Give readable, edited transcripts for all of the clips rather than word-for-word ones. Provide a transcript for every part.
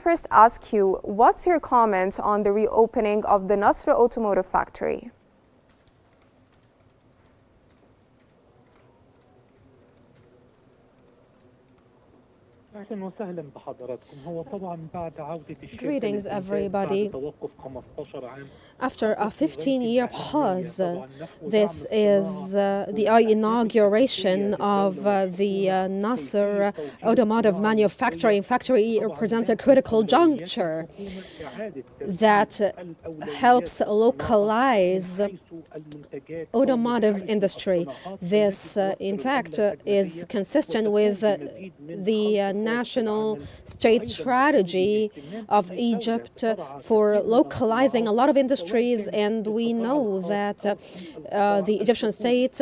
first ask you, what's your comment on the reopening of the Nasr Automotive factory? Greetings, everybody. After a 15-year pause, this is the inauguration of the Nasr Automotive Manufacturing Factory. It represents a critical juncture that helps localize automotive industry. This, in fact, is consistent with the national state strategy of Egypt for localizing a lot of industries, and we know that the Egyptian state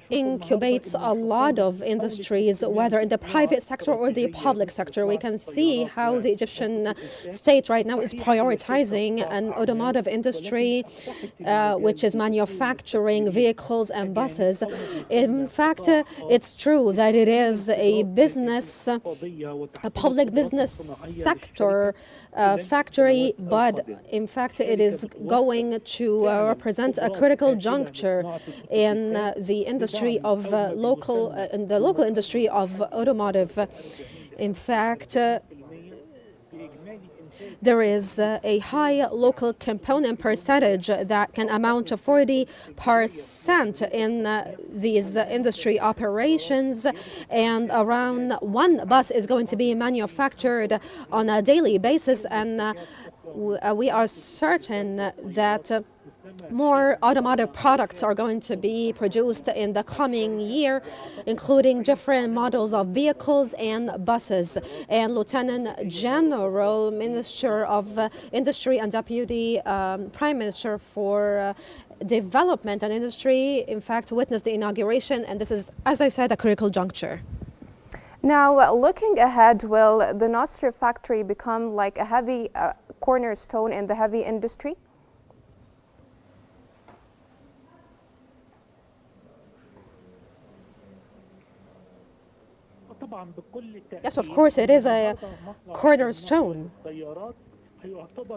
incubates a lot of industries, whether in the private sector or the public sector. We can see how the Egyptian state right now is prioritizing an automotive industry, which is manufacturing vehicles and buses. In fact, it's true that it is a business, a public business sector factory, but in fact it is going to represent a critical juncture in the industry of the local industry of automotive. In fact, there is a high local component percentage that can amount to 40% in these industry operations, and around one bus is going to be manufactured on a daily basis, and we are certain that more automotive products are going to be produced in the coming year, including different models of vehicles and buses. And Lieutenant General, Minister of Industry and Deputy Prime Minister for Development and Industry, in fact, witnessed the inauguration, and this is, as I said, a critical juncture. Now, looking ahead, will the Nasr factory become like a heavy cornerstone in the heavy industry? Yes, of course, it is a cornerstone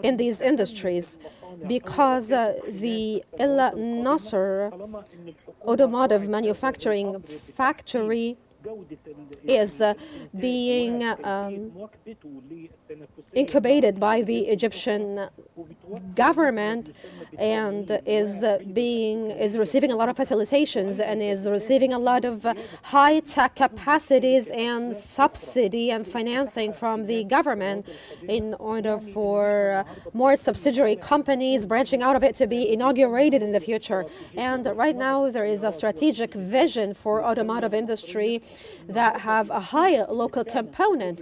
in these industries because the al-nassr automotive manufacturing factory is being incubated by the Egyptian government and is receiving a lot of facilitations and is receiving a lot of high-tech capacities and subsidy and financing from the government in order for more subsidiary companies branching out of it to be inaugurated in the future. And right now there is a strategic vision for automotive industry that have a high local component.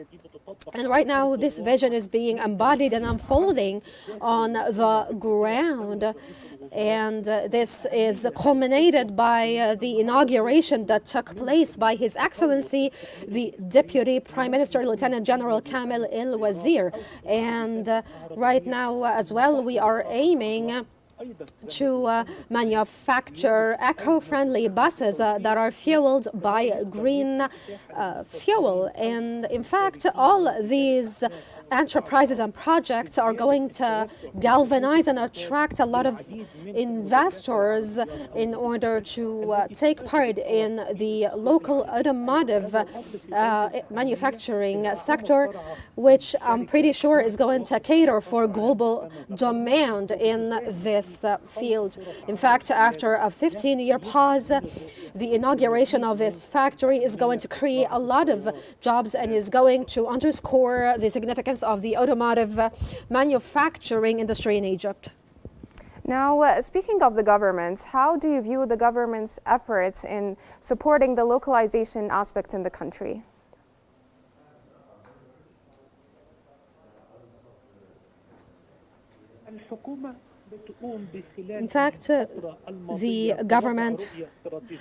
And right now, this vision is being embodied and unfolding on the ground. And this is culminated by the inauguration that took place by His Excellency, the Deputy Prime Minister, Lieutenant General Kamel El-Wazir. And right now, as well, we are aiming to manufacture eco-friendly buses that are fueled by green fuel. And in fact, all these enterprises and projects are going to galvanize and attract a lot of investors in order to take part in the local automotive manufacturing sector, which I'm pretty sure is going to cater for global demand in this field. In fact, after a 15-year pause, the inauguration of this factory is going to create a lot of jobs and is going to underscore the significance of the automotive manufacturing industry in Egypt. Now, speaking of the government, how do you view the government's efforts in supporting the localization aspect in the country? In fact, the government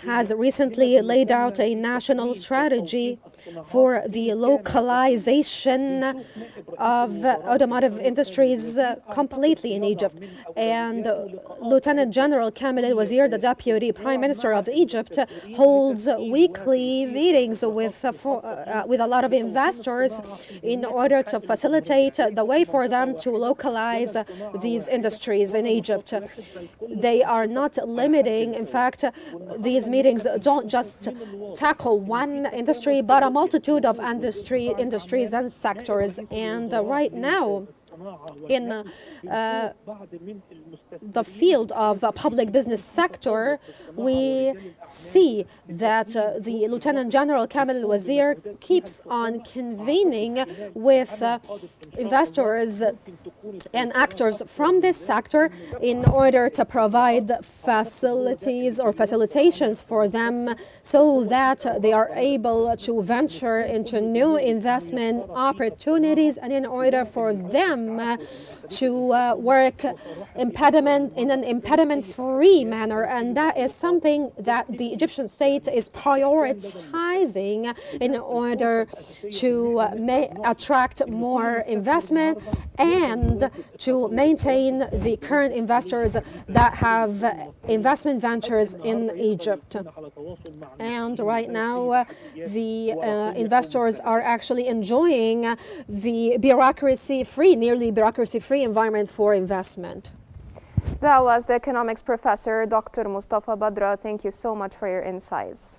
has recently laid out a national strategy for the localization of automotive industries completely in Egypt. And Lieutenant General Kamel al-Wazir, the Deputy Prime Minister of Egypt, holds weekly meetings with a lot of investors in order to facilitate the way for them to localize these industries in Egypt. They are not limiting. In fact, these meetings don't just tackle one industry, but a multitude of industries and sectors. And right now, in the field of public business sector, we see that the Lieutenant General Kamel al-Wazir keeps on convening with investors and actors from this sector in order to provide facilities or facilitations for them so that they are able to venture into new investment opportunities, and in order for them to work in an impediment-free manner. And that is something that the Egyptian state is prioritizing in order to attract more investment and to maintain the current investors that have investment ventures in Egypt. And right now, the investors are actually enjoying the nearly bureaucracy-free environment for investment. That was the economics professor, Dr. Mostafa Badra. Thank you so much for your insights.